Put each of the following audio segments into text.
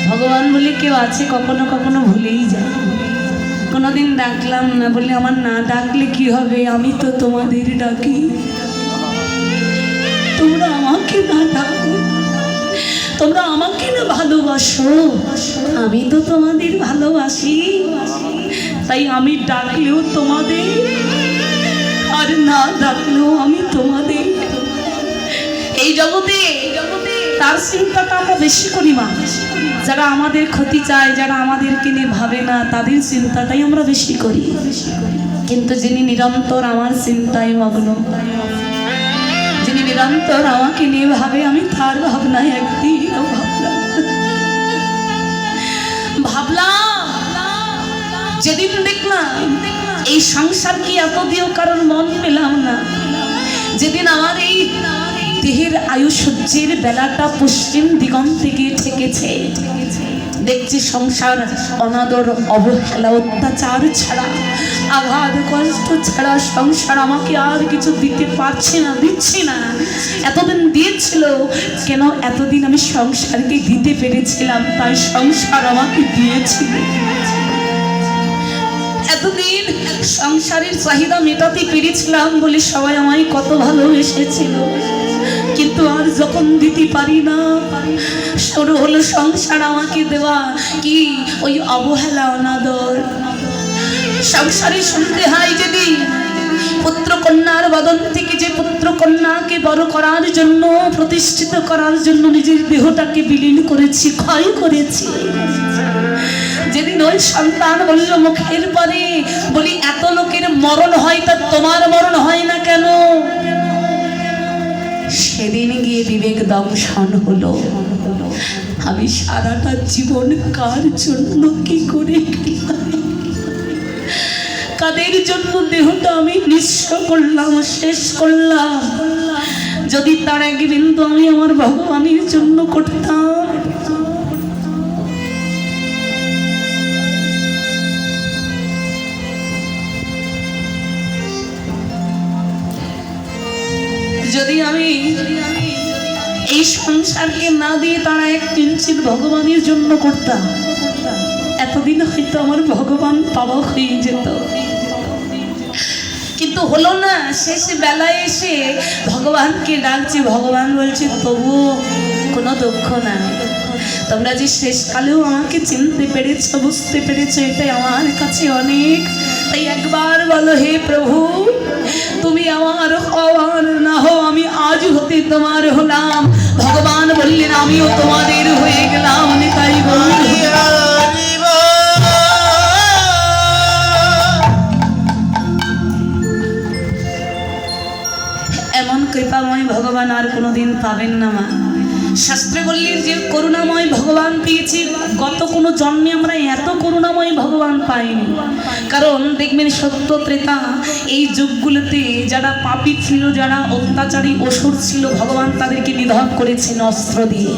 ভগবান বলে কেউ আছে কখনো কখনো ভুলেই যায়। কোনোদিন ডাকলাম না বলে আমার না ডাকলে কি হবে, আমি তো তোমাদের ডাকি, তোমরা আমাকে না ডাকো, তোমরা আমাকে না ভালোবাসো, আমি তো তোমাদের ভালোবাসি। তাই আমি ডাকলেও তোমাদের, আর না ডাকলেও আমি তোমাদের। এই জগতে তার চিন্তাটা আমরা বেশি করি মা। যারা আমাদের ক্ষতি চায়, যারা আমাদেরকে নিয়ে ভাবে না, তাদের চিন্তাটাই আমরা বেশি করি। কিন্তু যিনি নিরন্তর আমার চিন্তায় মগ্ন, যিনি নিরন্তর আমাকে নিয়ে ভাবে, আমি তার ভাবনায় একদিনও ভাবলাম যেদিন দেখলাম এই সংসার কি এত দিয়েও কারণ মন পেলাম না, যেদিন আমার এই দেহের আয়ু সহ্যের বেলাটা পশ্চিম দিগন্তে গিয়ে ঠেকেছে, দেখছি সংসার অনাদর অবহেলা অত্যাচার ছাড়া, আঘাত কষ্ট ছাড়া সংসার আমাকে আর কিছু দিতে পারছে না, দিচ্ছে না। এতদিন দিয়েছিল কেন, এতদিন আমি সংসারকে দিতে পেরেছিলাম, তাই সংসার আমাকে দিয়েছিল। এতদিন সংসারের চাহিদা মেটাতে পেরেছিলাম বলে সবাই আমায় কত ভালোবেসেছিল। কিন্তু আর যখন দিতে পারি না, শুরু হলো সংসার আমাকে দেওয়া কি ওই অবহেলা অনাদর। সংসারে শুনতে হয় যদি পুত্র কন্যার বদন থেকে যে পুত্র কন্যাকে বড় করার জন্য, প্রতিষ্ঠিত করার জন্য নিজের দেহটাকে বিলীন করেছি, ক্ষয় করেছি, যেদিন ওই সন্তান বলল মুখের পরে, বলি এত লোকের মরণ হয় তা তোমার মরণ হয় না কেন? সেদিন গিয়ে বিবেক দংশন হলো। আমি সারাটা জীবন কার জন্য কি করে, কাদের জন্য দেহটা আমি নিঃস্ব করলাম, শেষ করলাম। যদি তার এক বিন্দু আমি আমার ভগবানের জন্য করতাম, যদি আমি এই সংসারকে না দিয়ে তারা এক কিঞ্চিত ভগবানের জন্য করতাম, এতদিন হয়তো আমার ভগবান পাওয়া হয়ে যেত। কিন্তু হলো না। শেষ বেলায় এসে ভগবানকে ডাকছে, ভগবান বলছে তবুও কোনো দুঃখ নাই, তোমরা যে শেষকালেও আমাকে চিনতে পেরেছ, বুঝতে পেরেছ, এটাই আমার কাছে অনেক। তাই একবার বলো, হে প্রভু তুমি আমার হওয়ার না হও, আমি আজ হতে তোমার হলাম। ভগবান বললেন আমিও তোমাদের হয়ে গেলাম। তাই এমন কৃপাময় ভগবান আর কোনোদিন পাবেন না মা। শাস্ত্রে বললেন যে করুণাময় ভগবান পেয়েছি, গত কোনো জন্মে আমরা এত করুণাময় ভগবান পাইনি। কারণ দেখবেন সত্য ত্রেতা এই যুগগুলোতে যারা পাপী ছিল, যারা অত্যাচারী অসুর ছিল, ভগবান তাদেরকে নিধন করেছেন অস্ত্র দিয়ে,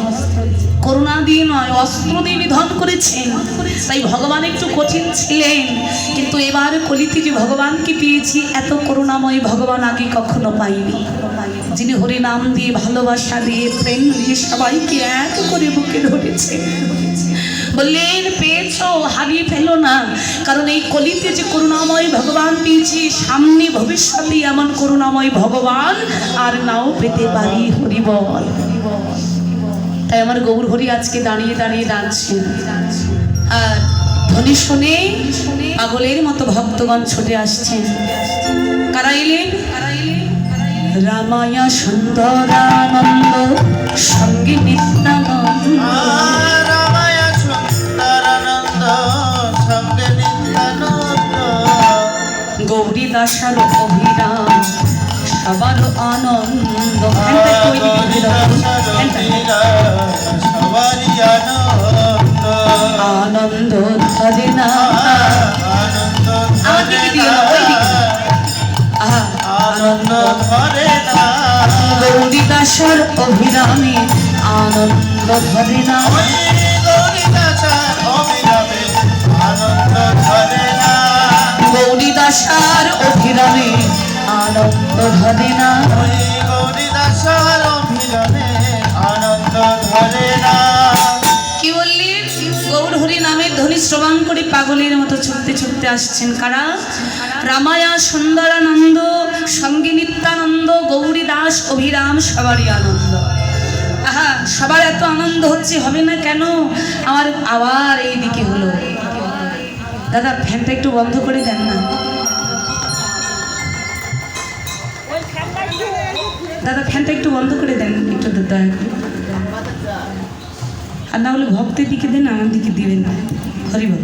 করুণা দিয়ে নয়, অস্ত্র দিয়ে নিধন করেছেন। তাই ভগবান একটু কঠিন ছিলেন। কিন্তু এবার কলিতে যে ভগবানকে পেয়েছি, এত করুণাময় ভগবান আগে কখনো পাইনি, যিনি হরি নাম দিয়ে, ভালোবাসা দিয়ে, প্রেম দিয়ে সবাইকে এক করে বুকে ধরেছে। বললেন পেয়েছো, হারিয়ে ফেলো না। কারণ এই কলিতে যে করুণাময় ভগবান পেয়েছি, সামনে ভবিষ্যতে এমন করুণাময় ভগবান আর নাও পেতে পারি। হরি বল। তাই আমার গৌর হরি আজকে দাঁড়িয়ে দাঁড়িয়ে ডাকছেন, আর ধ্বনি শুনে পাগলের মতো ভক্তগণ ছুটে আসছেন। কারা এলেন? রামায়া সুন্দরানন্দ সঙ্গে নিত্যানন্দ, রামায়া সুন্দরানন্দ সঙ্গে নিত্যানন্দ, গৌরী দাসার অভিরাম সবার আনন্দ। আনন্দ ধরে না, আনন্দ ধরে না, গৌরী দাসার অভিরামে আনন্দ ধরে না, গৌরী দাসার অভিরামে আনন্দ ধরে না, গৌরী দাসার অভিরামে আনন্দ ধরে না, গৌরী দাসার অভিরামে আনন্দ ধরে না। কি বললি? শ্রবণ করে পাগলের মতো ছুটতে ছুটতে আসছেন কারা? রামায়া সুন্দরানন্দ, সঙ্গে নিত্যানন্দ, গৌরী দাস, অভিরাম, সবারই আনন্দ। আহা, সবার এত আনন্দ হচ্ছে, হবে না কেন? আমার আবার এই দিকে হলো। দাদা ফ্যানটা একটু বন্ধ করে দেন না। দাদা ফ্যানটা একটু বন্ধ করে দেন, একটু দয়া করে। আর না হলে ভক্তের দিকে দেন, আমার দিকে দিবেন না। হরি বল।